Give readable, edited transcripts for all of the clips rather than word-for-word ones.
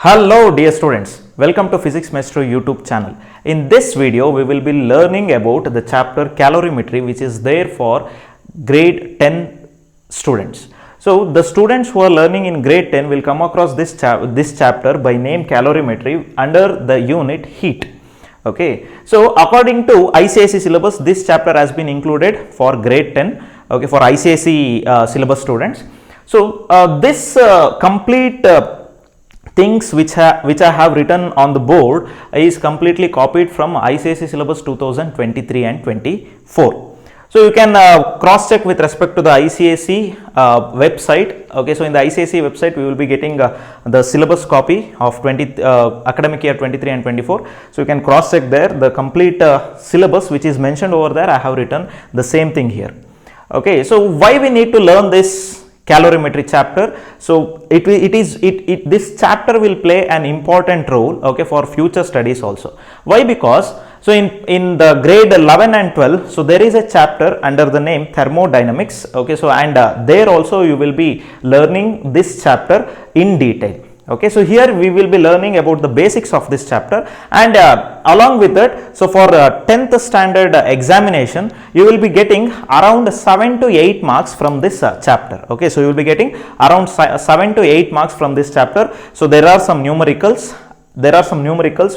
Hello dear students, welcome to Physics Maestro YouTube channel. In this video we will be learning about the chapter Calorimetry, which is there for grade 10 students. So the students who are learning in grade 10 will come across this chapter by name Calorimetry under the unit heat. Okay, so according to ICSE syllabus, this chapter has been included for grade 10, okay, for ICSE syllabus students. So this complete things which I have written on the board is completely copied from ICSE syllabus 2023 and 24. So you can cross check with respect to the ICSE website. Okay, so in the ICSE website we will be getting the syllabus copy of academic year 23 and 24. So you can cross check there the complete syllabus which is mentioned over there. I have written the same thing here. Okay, so why we need to learn this calorimetry chapter? So this chapter will play an important role, okay, for future studies also. Why? Because so in the grade 11 and 12, so there is a chapter under the name thermodynamics. Okay, so and there also you will be learning this chapter in detail. Okay, so here we will be learning about the basics of this chapter, and along with that, so for 10th standard examination you will be getting around 7 to 8 marks from this chapter. Okay, so you will be getting around 7 to 8 marks from this chapter. So there are some numericals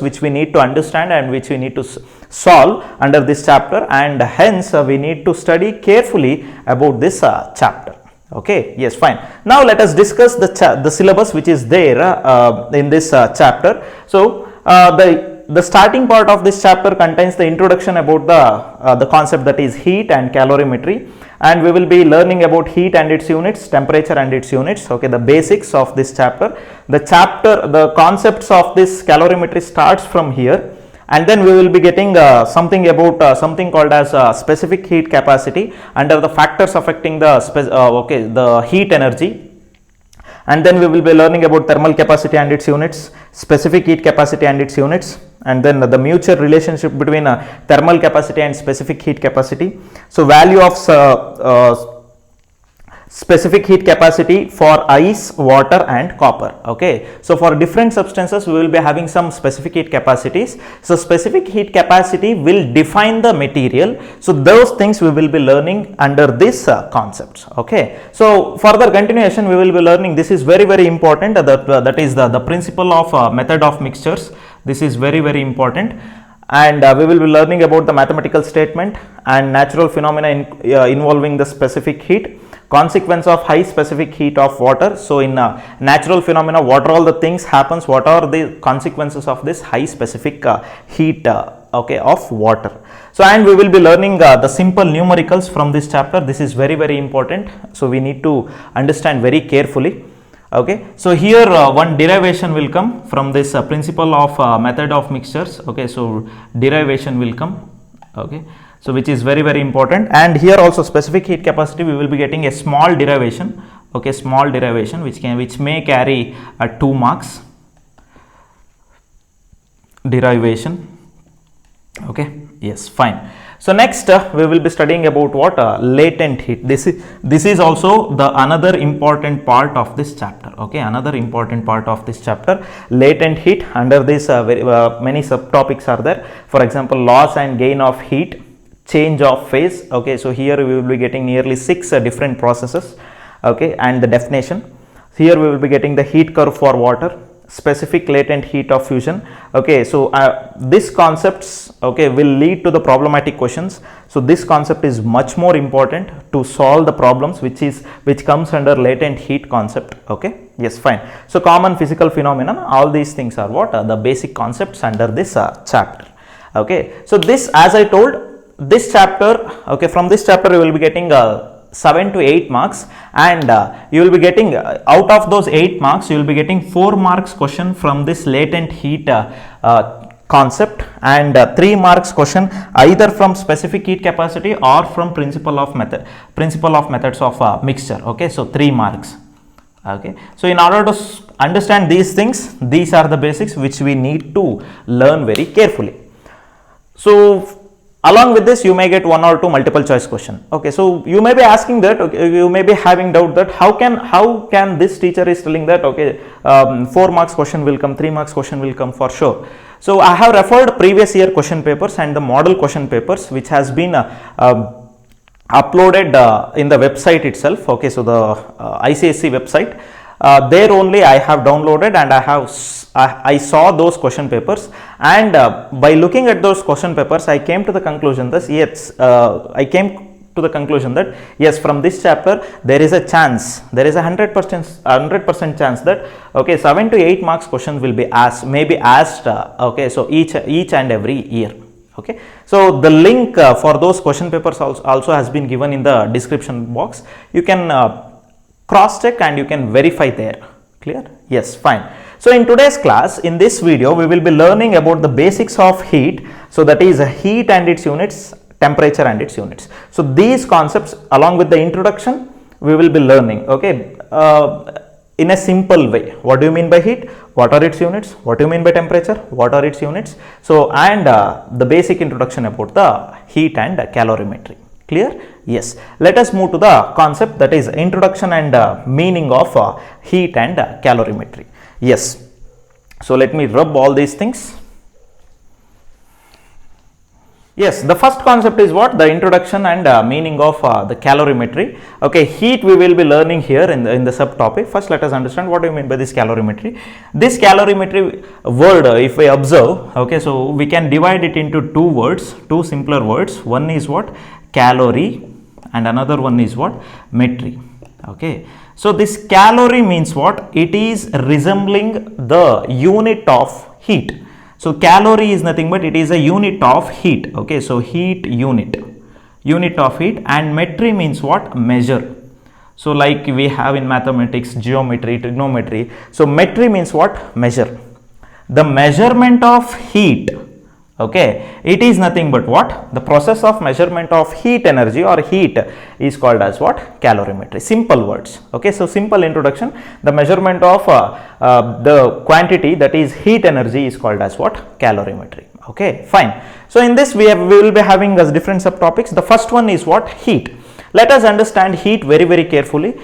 which we need to understand and which we need to solve under this chapter, and hence we need to study carefully about this chapter. Okay, yes, fine. Now let us discuss the syllabus which is there in this chapter. So the starting part of this chapter contains the introduction about the concept that is heat and calorimetry, and we will be learning about heat and its units, temperature and its units. Okay, the basics of this chapter. The concepts of this calorimetry starts from here, and then we will be getting something about something called as specific heat capacity under the factors affecting the heat energy, and then we will be learning about thermal capacity and its units, specific heat capacity and its units, and then the mutual relationship between thermal capacity and specific heat capacity. So value of specific heat capacity for ice, water and copper. Okay, so for different substances we will be having some specific heat capacities. So specific heat capacity will define the material. So those things we will be learning under this concepts. Okay, so further continuation we will be learning, this is very important, that is the principle of method of mixtures. This is very important, and we will be learning about the mathematical statement and natural phenomena involving the specific heat, consequence of high specific heat of water. So in natural phenomena, what are all the things happens, what are the consequences of this high specific heat okay, of water. So and we will be learning the simple numericals from this chapter. This is very important, so we need to understand very carefully. Okay, so here one derivation will come from this principle of method of mixtures. Okay, so derivation will come. Okay, so which is very important, and here also specific heat capacity we will be getting a small derivation. Okay, small derivation which may carry 2 marks derivation. Okay, yes, fine. So next we will be studying about what latent heat. This is also the another important part of this chapter. Okay, another important part of this chapter, latent heat. Under this many subtopics are there. For example, loss and gain of heat, change of phase. Okay, so here we will be getting nearly 6 different processes. Okay, and the definition. Here we will be getting the heat curve for water, specific latent heat of fusion. Okay, so this concepts, okay, will lead to the problematic questions. So this concept is much more important to solve the problems which comes under latent heat concept. Okay, yes, fine. So common physical phenomenon, all these things are what the basic concepts under this chapter. Okay, so this, as I told, this chapter, okay, from this chapter you will be getting 7 to 8 marks, and you will be getting out of those 8 marks you will be getting 4 marks question from this latent heat concept, and 3 marks question either from specific heat capacity or from principle of methods of mixture. Okay, so 3 marks. Okay, so in order to understand these things, these are the basics which we need to learn very carefully. So Along with this, you may get one or two multiple choice question. Okay, so you may be asking that, okay, you may be having doubt that how can this teacher is telling that, okay, 4 marks question will come, 3 marks question will come for sure. So I have referred previous year question papers and the model question papers which has been uploaded in the website itself. Okay, so the ICSE website. There only I have downloaded and I saw those question papers, and by looking at those question papers I came to the conclusion that yes, from this chapter there is a chance, there is a 100% chance that, okay, 7 to 8 marks question will be asked, maybe asked, okay, so each and every year. Okay, so the link for those question papers also has been given in the description box. You can cross check and you can verify there. Clear? Yes, fine. So in today's class, in this video, we will be learning about the basics of heat. So that is heat and its units, temperature and its units. So these concepts along with the introduction we will be learning. Okay, in a simple way. What do you mean by heat? What are its units? What do you mean by temperature? What are its units? So and the basic introduction about the heat and calorimetry. Clear? Yes. Let us move to the concept, that is introduction and meaning of heat and calorimetry. Yes. So let me rub all these things. Yes, the first concept is what? The introduction and meaning of the calorimetry. Okay, heat we will be learning here in the subtopic. First, let us understand what do you mean by this calorimetry. This calorimetry word, if we observe, okay, so we can divide it into two words, two simpler words. One is what? Calorie, and another one is what? Metry. Okay, so this calorie means what? It is resembling the unit of heat. So calorie is nothing but it is a unit of heat. Okay, so heat unit of heat, and metry means what? Measure. So like we have in mathematics, geometry, trigonometry. So metry means what? Measure. The measurement of heat. Okay, it is nothing but what? The process of measurement of heat energy or heat is called as what? Calorimetry. Simple words. Okay, so simple introduction. The measurement of the quantity, that is heat energy, is called as what? Calorimetry. Okay, fine. So in this we will be having as different subtopics. The first one is what? Heat. Let us understand heat very carefully.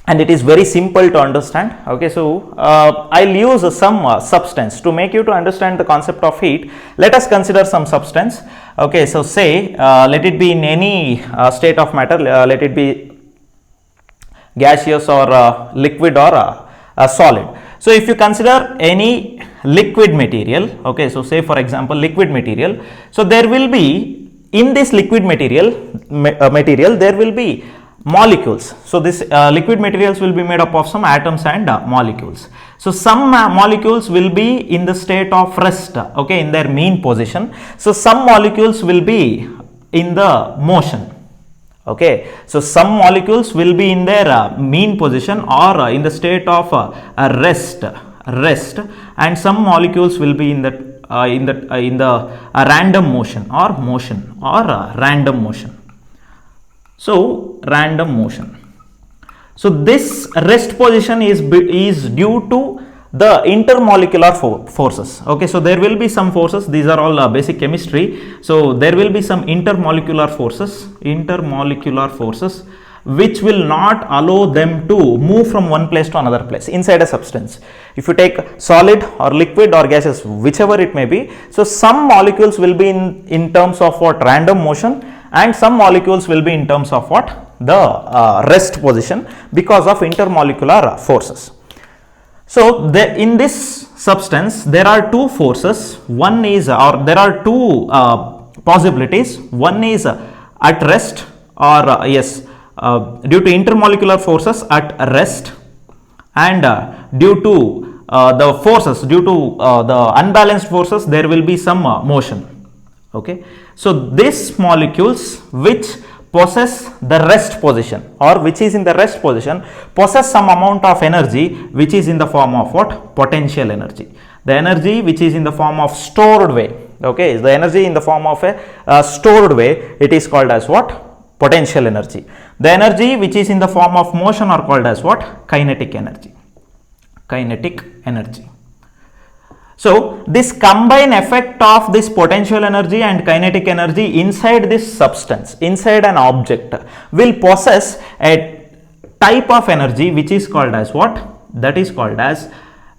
And it is very simple to understand. Okay, so I'll use some substance to make you to understand the concept of heat. Let us consider some substance. Okay, so say let it be in any state of matter, let it be gaseous or liquid or solid. So if you consider any liquid material, okay, so say for example liquid material, so there will be in this liquid material there will be molecules. So this liquid materials will be made up of some atoms and molecules. So some molecules will be in the state of rest, okay, in their mean position. So some molecules will be in the motion. Okay, so some molecules will be in their mean position or in the state of rest, and some molecules will be in the random motion or random motion. So random motion. So this rest position is due to the intermolecular forces. Okay, so there will be some forces. These are all basic chemistry. So there will be some intermolecular forces which will not allow them to move from one place to another place inside a substance. If you take solid or liquid or gaseous, whichever it may be, so some molecules will be in terms of what? Random motion, and some molecules will be in terms of what? The rest position because of intermolecular forces. So in this substance there are two forces. One is, or there are two possibilities. One is at rest or due to intermolecular forces at rest, and due to the forces, due to the unbalanced forces, there will be some motion. Okay, so these molecules which possess the rest position or which is in the rest position possess some amount of energy which is in the form of what? Potential energy. The energy which is in the form of stored way. Okay, the energy in the form of a stored way, it is called as what? Potential energy. The energy which is in the form of motion are called as what? Kinetic energy. Kinetic energy. So this combined effect of this potential energy and kinetic energy inside this substance, inside an object, will possess a type of energy which is called as what? That is called as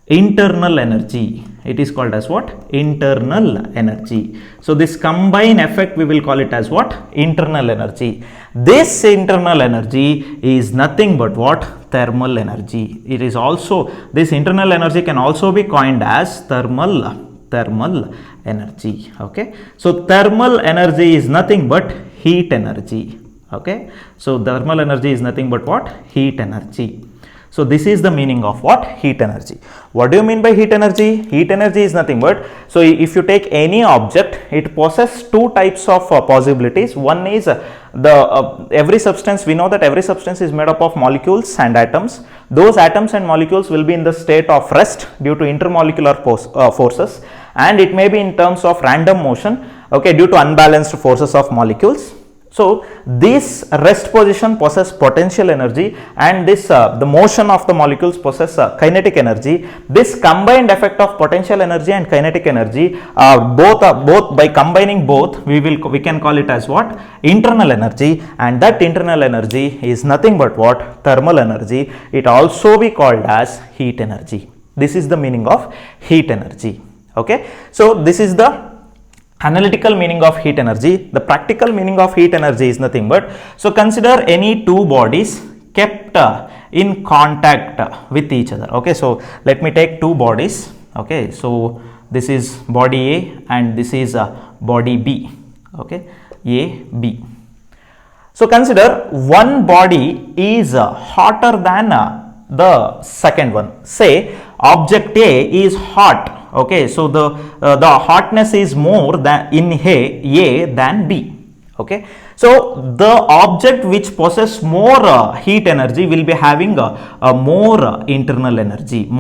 internal energy. It is called as what? Internal energy. So this combined effect, we will call it as what? Internal energy. This internal energy is nothing but what? Thermal energy. It is also, this internal energy can also be coined as thermal energy. Okay, so thermal energy is nothing but heat energy. Okay, so thermal energy is nothing but what? Heat energy. So this is the meaning of what? Heat energy. What do you mean by heat energy? Heat energy is nothing but, so if you take any object, it possesses two types of possibilities. One is every substance, we know that every substance is made up of molecules and atoms. Those atoms and molecules will be in the state of rest due to intermolecular forces, and it may be in terms of random motion, okay, due to unbalanced forces of molecules. So this rest position possess potential energy, and this the motion of the molecules possess kinetic energy. This combined effect of potential energy and kinetic energy, both by combining both, we can call it as what? Internal energy, and that internal energy is nothing but what? Thermal energy. It also be called as heat energy. This is the meaning of heat energy. Okay, so this is the analytical meaning of heat energy. The practical meaning of heat energy is nothing but, so consider any two bodies kept in contact with each other. Okay, so let me take two bodies. Okay, so this is body A and this is body B. Okay, A, B. So consider one body is hotter than the second one. Say object A is hot. Okay, so the hotness is more than in A than B. Okay, so the object which possesses more heat energy will be having a more internal energy,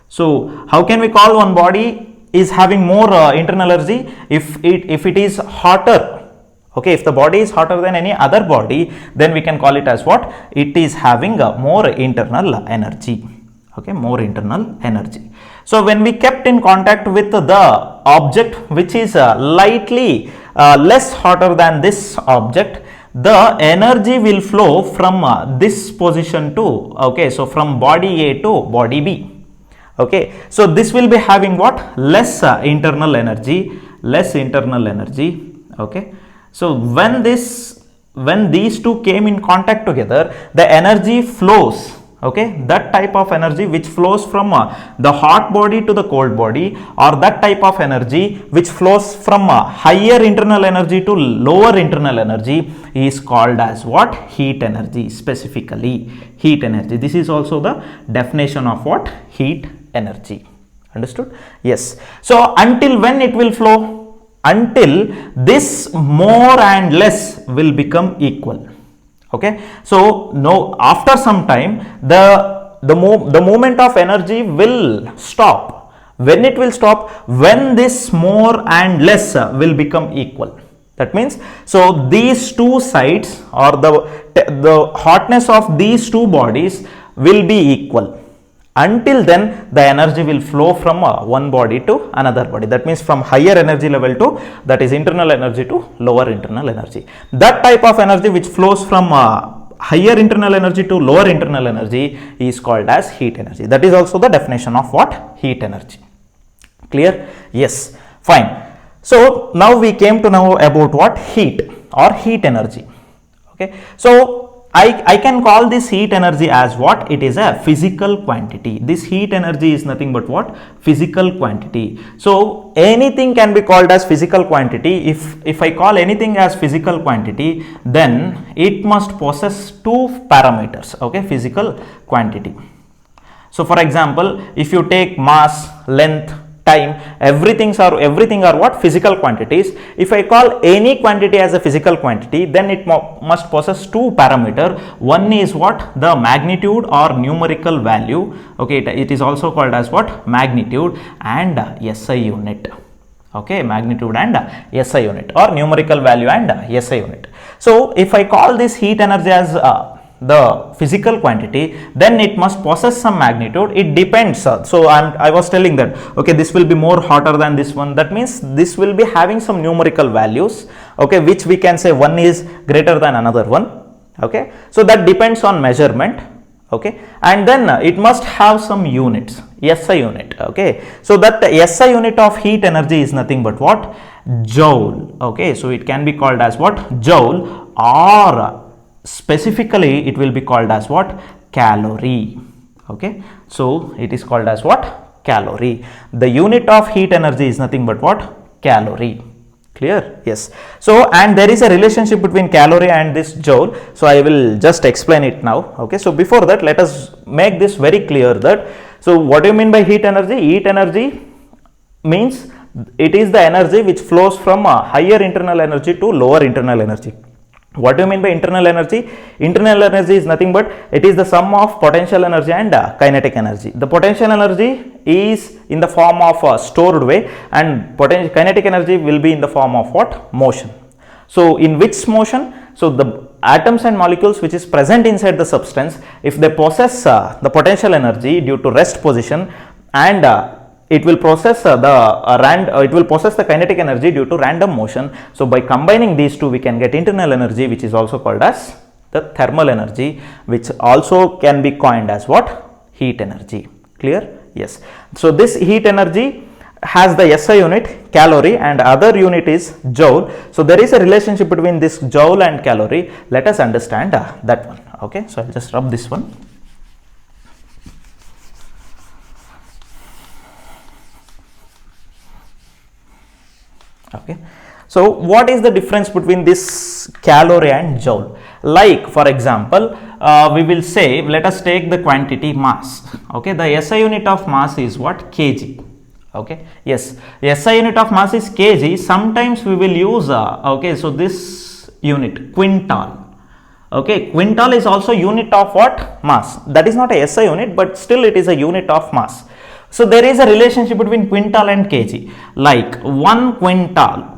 So how can we call one body is having more internal energy? If it is hotter, okay, if the body is hotter than any other body, then we can call it as what? It is having a more internal energy. Okay, more internal energy. So when we kept in contact with the object which is lightly less hotter than this object, the energy will flow from this position to, okay, so from body A to body B. Okay, so this will be having what? Less internal energy. Okay, so when these two came in contact together, the energy flows. Okay, that type of energy which flows from the hot body to the cold body, or that type of energy which flows from higher internal energy to lower internal energy, is called as what? Heat energy. Specifically heat energy. This is also the definition of what? Heat energy. Understood? Yes. So until when it will flow? Until this more and less will become equal. Okay, so now after some time the movement of energy will stop. When it will stop? When this more and less will become equal. That means, so these two sides, or the hotness of these two bodies will be equal. Until then, the energy will flow from one body to another body. That means from higher energy level to, that is internal energy, to lower internal energy. That type of energy which flows from higher internal energy to lower internal energy is called as heat energy. That is also the definition of what? Heat energy. Clear? Yes. Fine. So now we came to know about what? Heat or heat energy. Okay. So I can call this heat energy as what? It is a physical quantity. This heat energy is nothing but what? Physical quantity. So anything can be called as physical quantity. If I call anything as physical quantity, then it must possess two parameters. Okay, physical quantity. So for example, if you take mass, length, time, everything are what? Physical quantities. If I call any quantity as a physical quantity, then it must possess two parameters. One is what? The magnitude or numerical value. Okay, it is also called as what? Magnitude and SI unit. Okay, magnitude and SI unit, or numerical value and SI unit. So if I call this heat energy as the physical quantity, then it must possess some magnitude. It depends. So I was telling that, okay, this will be more hotter than this one. That means this will be having some numerical values, okay, which we can say one is greater than another one. Okay, so that depends on measurement. Okay, and then it must have some units, SI unit. Okay, so that SI unit of heat energy is nothing but what? Joule. Okay, so it can be called as what? Joule, or specifically it will be called as what? Calorie. Okay, so it is called as what? Calorie. The unit of heat energy is nothing but what? Calorie. Clear? Yes. So, and there is a relationship between calorie and this joule. So, I will just explain it now. Okay. So, before that, let us make this very clear that, so what do you mean by heat energy? Heat energy means it is the energy which flows from a higher internal energy to lower internal energy. What do you mean by internal energy? Internal energy is nothing but it is the sum of potential energy and kinetic energy. The potential energy is in the form of a stored way, and kinetic energy will be in the form of what? Motion. So, in which motion? So, the atoms and molecules which is present inside the substance, if they possess the potential energy due to rest position, and it will possess the kinetic energy due to random motion. So, by combining these two, we can get internal energy, which is also called as the thermal energy, which also can be coined as what? Heat energy. Clear? Yes. So, this heat energy has the SI unit calorie and other unit is joule. So, there is a relationship between this joule and calorie. Let us understand that one. Okay. So, I will just rub this one. Okay. So, what is the difference between this calorie and joule? Like, for example, we will say, let us take the quantity mass. Okay, the SI unit of mass is what? Kg. Okay, yes, SI unit of mass is kg. Sometimes we will use okay, so this unit quintal. Okay, quintal is also unit of what? Mass. That is not a SI unit, but still it is a unit of mass. So, there is a relationship between quintal and kg. Like 1 quintal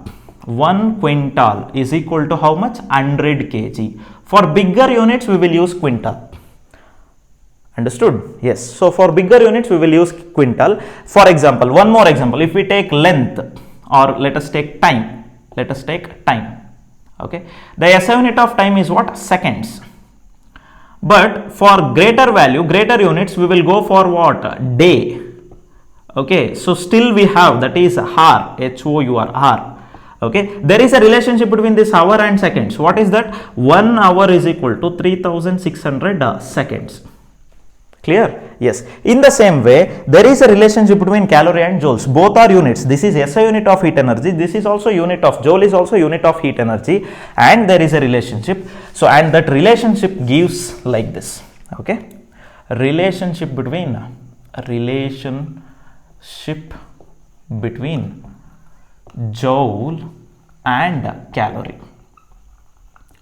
is equal to how much? 100 kg. For bigger units, we will use quintal. Understood? Yes. So, for bigger units, we will use quintal. For example, one more example, if we take length, or let us take time. Let us take time. Okay. The SI unit of time is what? Seconds. But for greater value, greater units, we will go for what? Day. Okay. So, still we have, that is hour, H-O-U-R. Okay, there is a relationship between this hour and seconds. What is that? 1 hour is equal to 3600 seconds. Clear? Yes. In the same way, there is a relationship between calorie and joules. Both are units. This is SI unit of heat energy. This is also unit of joule, is also unit of heat energy, and there is a relationship. So, and that relationship gives like this. Okay, relationship between joule and calorie.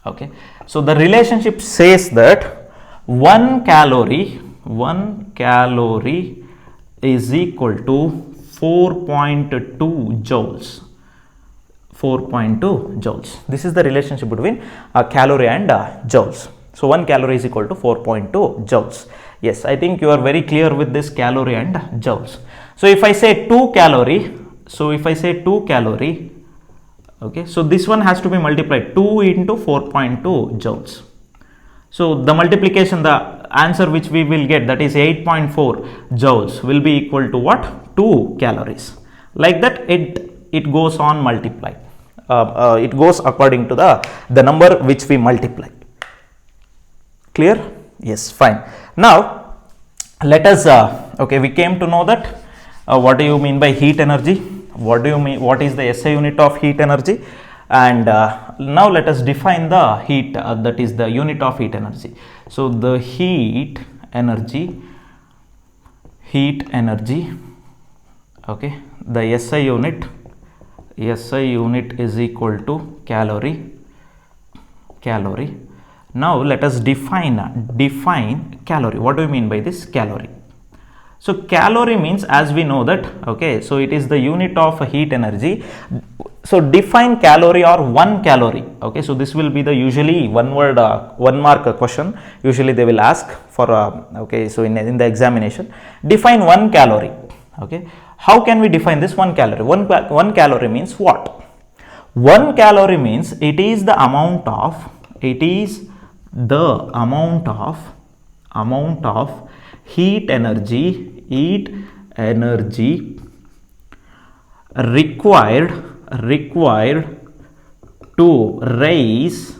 Okay, so the relationship says that 1 calorie is equal to 4.2 joules. 4.2 joules. This is the relationship between calorie and joules. So, 1 calorie is equal to 4.2 joules. Yes, I think you are very clear with this calorie and joules. So, if I say 2 calorie, okay, so this one has to be multiplied 2 into 4.2 joules. So, the multiplication, the answer which we will get, that is 8.4 joules, will be equal to what? 2 calories. Like that, it goes on multiply. It goes according to the number which we multiply. Clear? Yes, fine. Now, let us, okay, we came to know that what do you mean by heat energy? What do you mean? What is the SI unit of heat energy? And now let us define the heat, that is the unit of heat energy. So, the heat energy, okay, the SI unit is equal to calorie. Now, let us define calorie. What do you mean by this calorie? So calorie means, as we know that, okay, so it is the unit of heat energy. So define calorie or 1 calorie. Okay, so this will be the usually one word 1 mark question usually they will ask for okay, so in the examination. Define 1 calorie. Okay, how can we define this 1 calorie? 1 calorie means what? 1 calorie means it is the amount of heat energy required to raise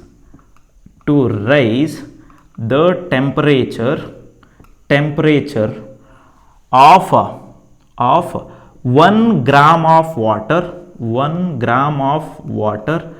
the temperature of 1 gram of water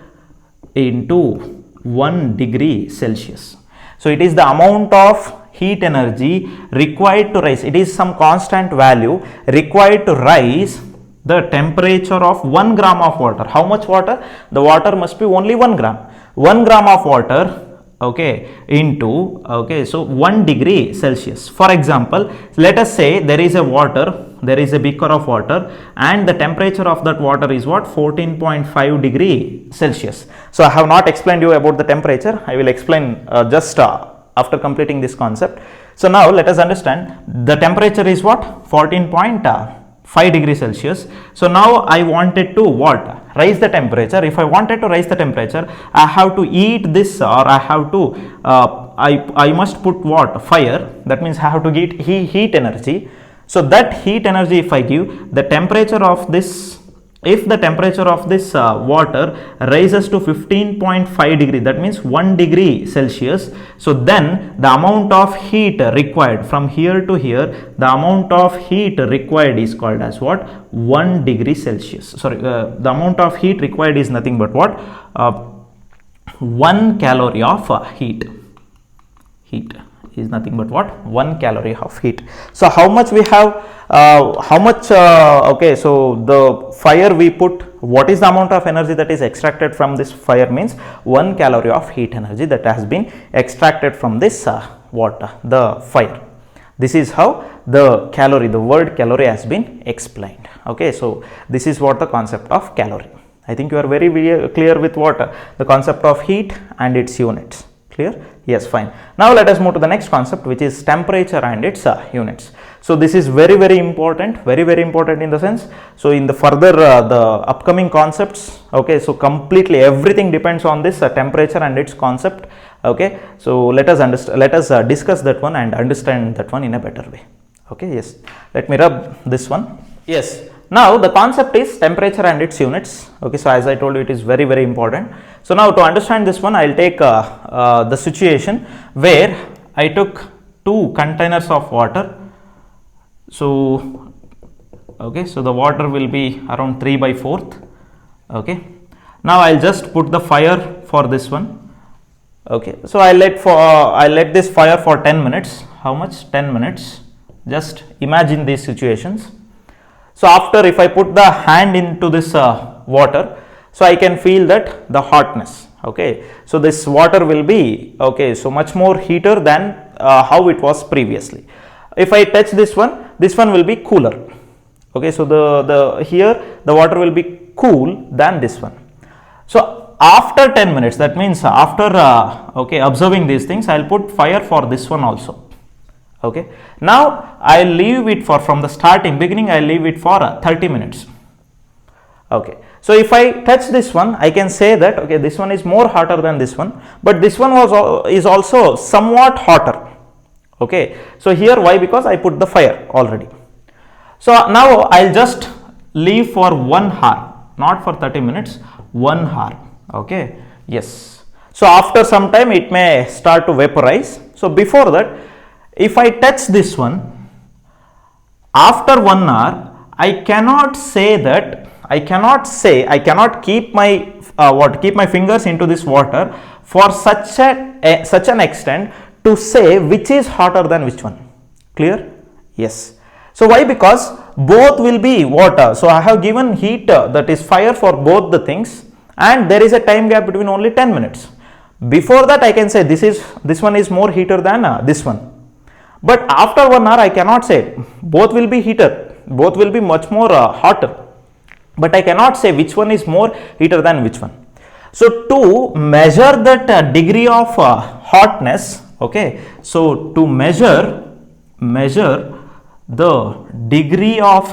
into 1 degree Celsius. So it is the amount of heat energy required to rise. It is some constant value required to rise the temperature of 1 gram of water. How much water? The water must be only 1 gram. 1 gram of water, okay, into, okay, so 1 degree Celsius. For example, let us say there is a beaker of water and the temperature of that water is what? 14.5 degree Celsius. So I have not explained you about the temperature. I will explain just after completing this concept. So now let us understand the temperature is what? 14.5 degrees Celsius. So now I wanted to what? Raise the temperature. If I wanted to raise the temperature, I have to heat this, or I have to I must put what? Fire. That means I have to get heat energy. So that heat energy, if I give the temperature of this, if the temperature of this water rises to 15.5 degree, that means 1 degree Celsius. So then the amount of heat required from here to here, the amount of heat required is called as what? 1 degree Celsius. Sorry, the amount of heat required is nothing but what? 1 calorie of heat is nothing but what? 1 calorie of heat. So how much we have, okay, so the fire we put, what is the amount of energy that is extracted from this fire means 1 calorie of heat energy that has been extracted from this the fire. This is how the word calorie has been explained. Okay, so this is what the concept of calorie. I think you are very clear with what the concept of heat and its units. Clear? Yes, fine. Now let us move to the next concept, which is temperature and its units. So this is very important in the sense, so in the further the upcoming concepts, okay, so completely everything depends on this temperature and its concept. Okay, so let us discuss that one and understand that one in a better way. Okay, yes, let me rub this one. Yes, now the concept is temperature and its units. Okay, so as I told you, it is very important. So now to understand this one, I will take the situation where I took 2 containers of water. So okay, so the water will be around 3/4. Okay, now I'll just put the fire for this one. Okay, so I let this fire for 10 minutes. How much? 10 minutes. Just imagine these situations. So after, if I put the hand into this water, so I can feel that the hotness. Okay, so this water will be, okay, so much more heater than how it was previously. If I touch this one will be cooler. Okay, so here the water will be cool than this one. So after 10 minutes, that means after okay, observing these things, I'll put fire for this one also. Okay, now I'll leave it for, from the beginning I'll leave it for 30 minutes. Okay, so if I touch this one, I can say that, okay, this one is more hotter than this one, but this one is also somewhat hotter. Okay, so here why? Because I put the fire already. So now I'll just leave for 1 hour, not for 30 minutes, 1 hour. Okay, yes. So after some time it may start to vaporize. So before that, if I touch this one, after 1 hour, I cannot keep my keep my fingers into this water for such an extent to say which is hotter than which one. Clear? Yes. So why? Because both will be water. So I have given heat, that is fire, for both the things, and there is a time gap between only 10 minutes. Before that I can say this one is more heater than this one. But after 1 hour I cannot say both will be heater, both will be much more hotter, but I cannot say which one is more heater than which one. So to measure that degree of hotness, okay, so to measure the degree of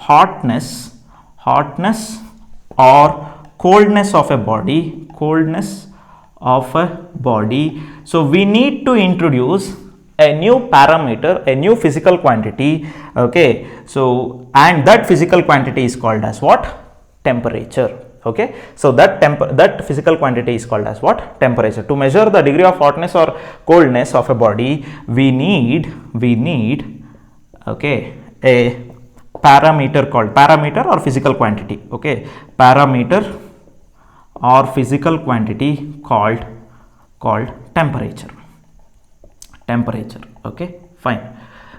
hotness or coldness of a body, so we need to introduce a new parameter, a new physical quantity, okay, so and that physical quantity is called as what? Temperature. Okay, so that physical quantity is called as what? Temperature. To measure the degree of hotness or coldness of a body, we need okay, a parameter called parameter or physical quantity, okay, parameter or physical quantity called temperature. Okay, fine.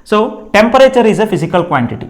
So temperature is a physical quantity,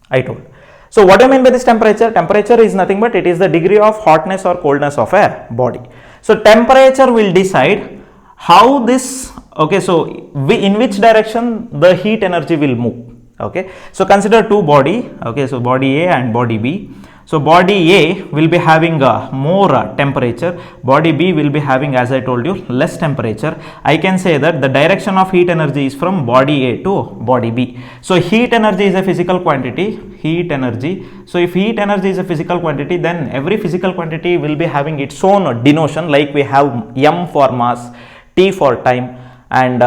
I told. So what do I mean by this temperature? Temperature is nothing but it is the degree of hotness or coldness of a body. So temperature will decide how this, okay, so in which direction the heat energy will move. Okay, so consider two body, okay, so body A and body B. So body A will be having more temperature, body B will be having, as I told you, less temperature. I can say that the direction of heat energy is from body A to body B. So heat energy is a physical quantity, heat energy. So if heat energy is a physical quantity, then every physical quantity will be having its own denotation, like we have M for mass, T for time, and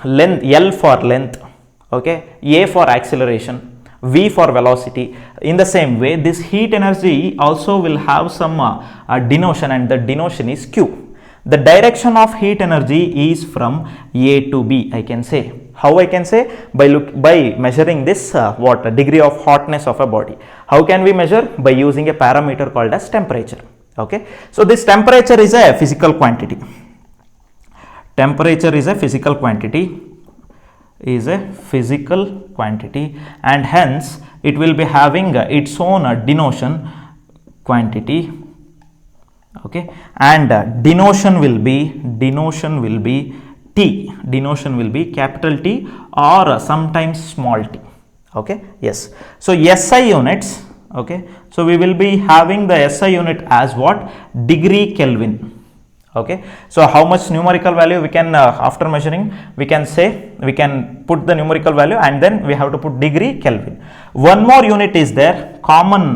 length, L for length, okay, A for acceleration, V for velocity. In the same way, this heat energy also will have some denotation, and the denotation is Q. The direction of heat energy is from A to B, I can say. How I can say? By measuring this degree of hotness of a body. How can we measure? By using a parameter called as temperature. Okay, so this temperature is a physical quantity. Temperature is a physical quantity, and hence it will be having its own denotation, quantity, okay, and denotation will be T, denotation will be capital T or sometimes small t. Okay, yes. So SI units, okay, so we will be having the SI unit as what? Degree Kelvin. Okay, so how much numerical value we can after measuring, we can say, we can put the numerical value and then we have to put degree Kelvin. One more unit is there, common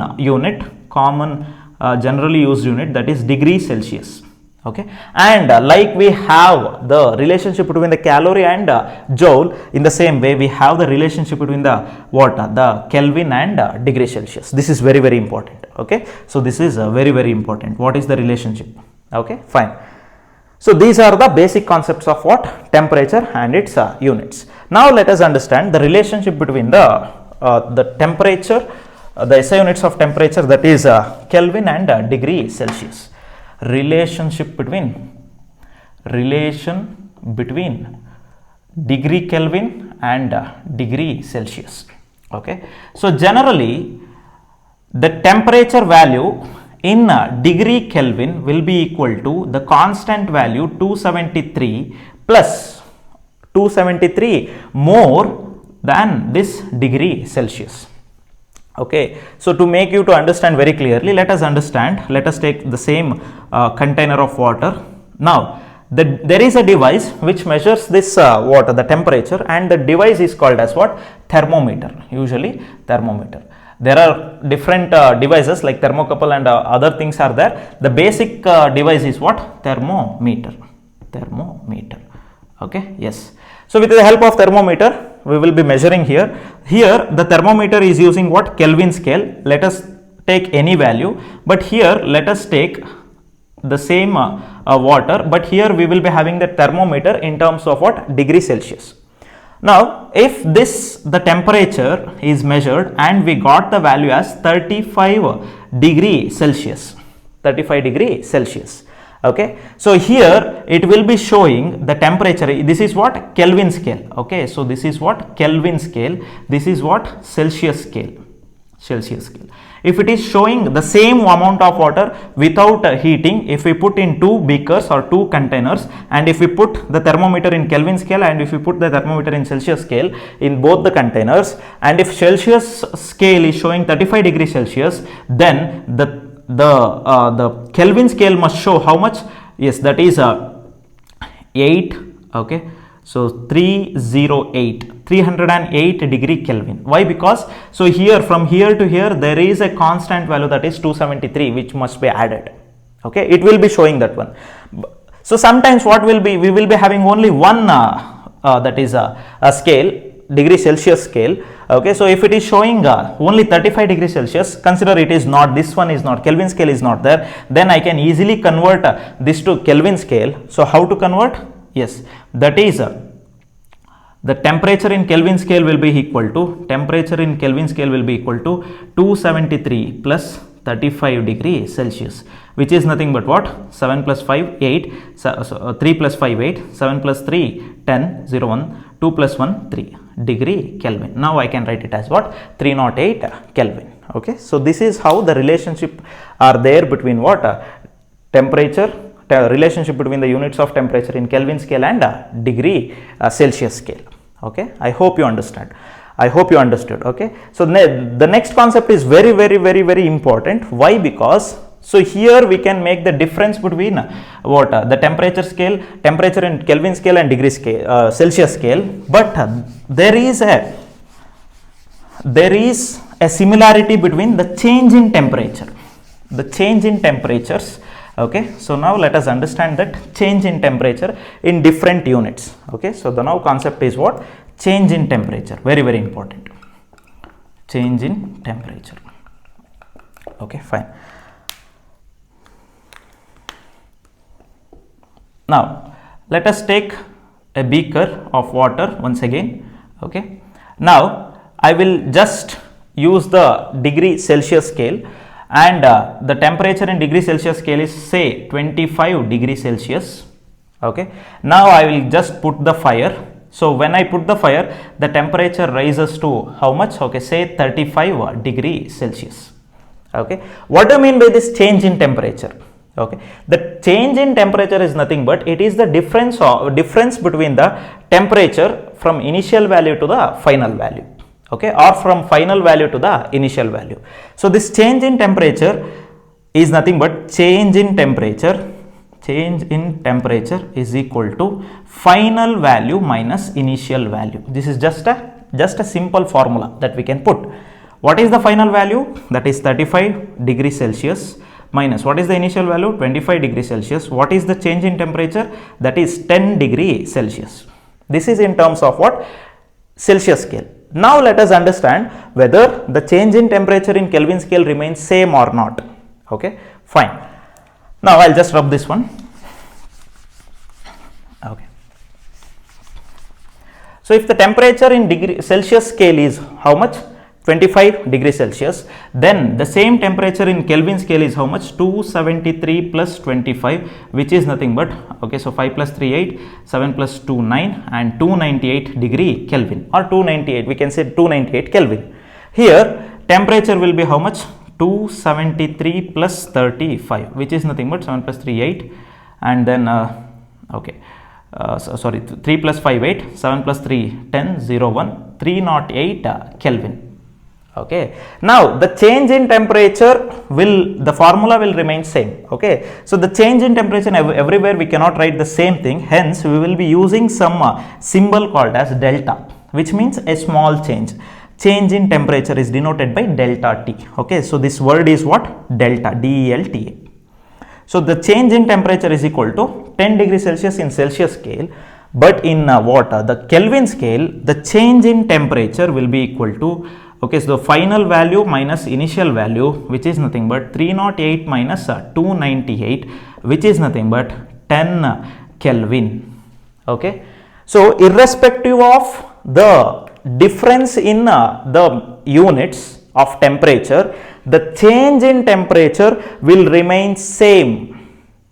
generally used unit, that is degree Celsius. Okay, and like we have the relationship between the calorie and joule, in the same way we have the relationship between the the Kelvin and degree Celsius. This is very, very important. Okay, so this is very, very important. What is the relationship? Okay, fine. So these are the basic concepts of what? Temperature and its units. Now let us understand the relationship between the temperature, the SI units of temperature, that is Kelvin and degree Celsius. Relation between degree Kelvin and degree Celsius. Okay, so generally the temperature value in degree Kelvin will be equal to the constant value 273 plus 273 more than this degree Celsius. Okay, so to make you to understand very clearly, let us take the same container of water. Now there is a device which measures this water, the temperature, and the device is called as what? Thermometer, usually thermometer. There are different devices like thermocouple and other things are there. The basic device is what? Thermometer. Okay, yes. So with the help of thermometer, we will be measuring here. Here the thermometer is using what? Kelvin scale. Let us take any value, but here let us take the same water, but here we will be having the thermometer in terms of what? Degree Celsius. Now if the temperature is measured and we got the value as 35 degree Celsius, okay, so here it will be showing the temperature. This is what? Kelvin scale. Okay, so this is what? Kelvin scale, this is what? Celsius scale. If it is showing the same amount of water without heating, if we put in 2 beakers or 2 containers, and if we put the thermometer in Kelvin scale and if we put the thermometer in Celsius scale in both the containers, and if Celsius scale is showing 35 degrees Celsius, then the Kelvin scale must show how much? Yes, that is 8. Okay, so 308 degree Kelvin. Why? Because so here, from here to here, there is a constant value, that is 273, which must be added. Okay, it will be showing that one. So sometimes what will be, we will be having only one that is a scale, degree Celsius scale. Okay, so if it is showing only 35 degrees Celsius, consider it is not, this one is not, Kelvin scale is not there, then I can easily convert this to Kelvin scale. So how to convert? Yes, that is the temperature in Kelvin scale will be equal to, temperature in Kelvin scale will be equal to 273 plus 35 degree Celsius, which is nothing but what? 7 plus 5, 8, 3 plus 5, 8, 7 plus 3, 10, 0, 1, 2 plus 1, 3 degree Kelvin. Now I can write it as what? 308 Kelvin. Okay, so this is how the relationship are there between what? Temperature, relationship between the units of temperature in Kelvin scale and degree Celsius scale. Okay, I hope you understand. I hope you understood. Okay, so the next concept is very important. Why? Because so here we can make the difference between what the temperature scale, temperature in Kelvin scale and degree scale, Celsius scale, but there is a similarity between the change in temperature, the change in temperatures. Okay, so now let us understand that change in temperature in different units. Okay, so the now concept is what? Change in temperature, very important. Change in temperature. Okay, fine. Now let us take a beaker of water once again. Okay, now I will just use the degree Celsius scale, and the temperature in degree Celsius scale is say 25 degrees Celsius. Okay, now I will just put the fire. So when I put the fire, the temperature rises to how much? Okay, say 35 degrees Celsius. Okay, what do you mean by this change in temperature? Okay, the change in temperature is nothing but it is the difference between the temperature from initial value to the final value. Okay, or from final value to the initial value. So this change in temperature is nothing but change in temperature is equal to final value minus initial value. This is just a simple formula that we can put. What is the final value? That is 35 degrees Celsius minus what is the initial value? 25 degrees Celsius. What is the change in temperature? That is 10 degrees Celsius. This is in terms of what? Celsius scale. Now let us understand whether the change in temperature in Kelvin scale remains same or not. Okay, fine. Now I'll just rub this one. Okay. So if the temperature in degree Celsius scale is how much? 25 degrees Celsius, then the same temperature in Kelvin scale is how much? 273 plus 25, which is nothing but, okay, so 5 plus 3 8, 7 plus 2 9, and 298 degree Kelvin, or 298, we can say 298 Kelvin. Here temperature will be how much? 273 plus 35, which is nothing but 7 plus 3 8, and then okay, sorry, 3 plus 5 8, 7 plus 3 10, 0 1, 308 Kelvin. Okay, now the change in temperature the formula will remain same. Okay, so the change in temperature everywhere we cannot write the same thing, hence we will be using some symbol called as delta, which means a small change. Change in temperature is denoted by delta T. Okay, so this word is what? Delta, DELTA. So the change in temperature is equal to 10 degrees Celsius in Celsius scale, but in the Kelvin scale, the change in temperature will be equal to, okay, so the final value minus initial value, which is nothing but 308 minus 298, which is nothing but 10 Kelvin. Okay, so irrespective of the difference in the units of temperature, the change in temperature will remain same.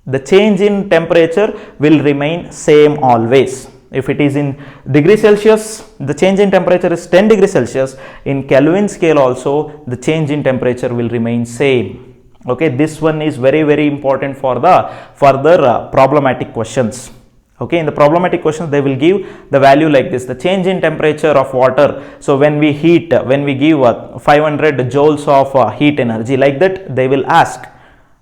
The change in temperature will remain same always. If it is in degree Celsius, the change in temperature is 10 degrees Celsius. In Kelvin scale also, the change in temperature will remain same. Okay, this one is very, very important for the further problematic questions. Okay, in the problematic questions, they will give the value like this: the change in temperature of water. So when we heat, when we give 500 joules of heat energy, like that they will ask.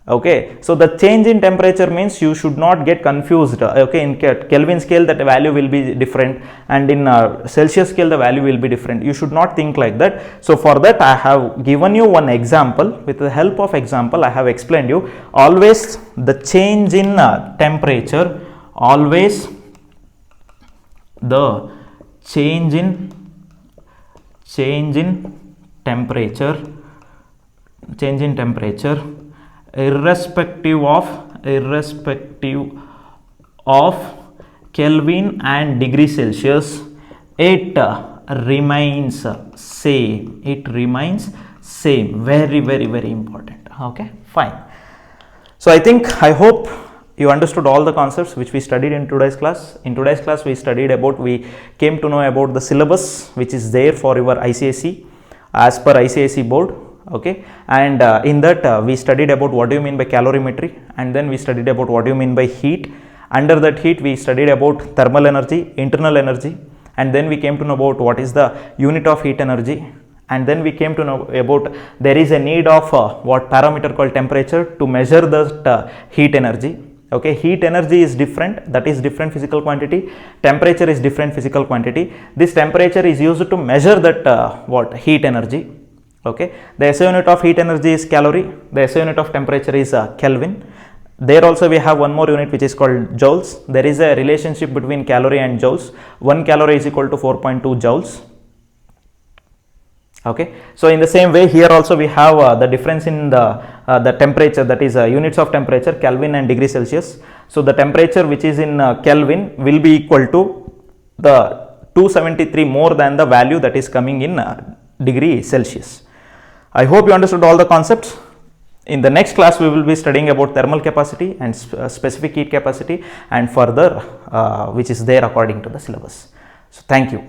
Okay, so the change in temperature means you should not get confused. Okay, in Kelvin scale that value will be different, and in Celsius scale the value will be different. You should not think like that. So for that I have given you one example. With the help of example I have explained you, always the change in temperature, always the change in temperature irrespective of Kelvin and degree Celsius, it remains same. It remains same. Very, very, very important. Okay, fine. So I hope you understood all the concepts which we studied in today's class. In today's class we came to know about the syllabus which is there for your ICSE as per ICSE board. Okay, and in that we studied about what do you mean by calorimetry, and then we studied about what do you mean by heat. Under that heat we studied about thermal energy, internal energy, and then we came to know about what is the unit of heat energy, and then we came to know about there is a need of what parameter called temperature to measure the heat energy. Okay, heat energy is different, that is different physical quantity. Temperature is different physical quantity. This temperature is used to measure that heat energy. Okay, the SI unit of heat energy is calorie, the SI unit of temperature is Kelvin. There also we have one more unit which is called joules. There is a relationship between calorie and joules. 1 calorie is equal to 4.2 joules. Okay, so in the same way here also we have the difference in the temperature, that is units of temperature, Kelvin and degree Celsius. So the temperature which is in Kelvin will be equal to the 273 more than the value that is coming in degree Celsius. I hope you understood all the concepts. In the next class we will be studying about thermal capacity and specific heat capacity and further which is there according to the syllabus. So thank you.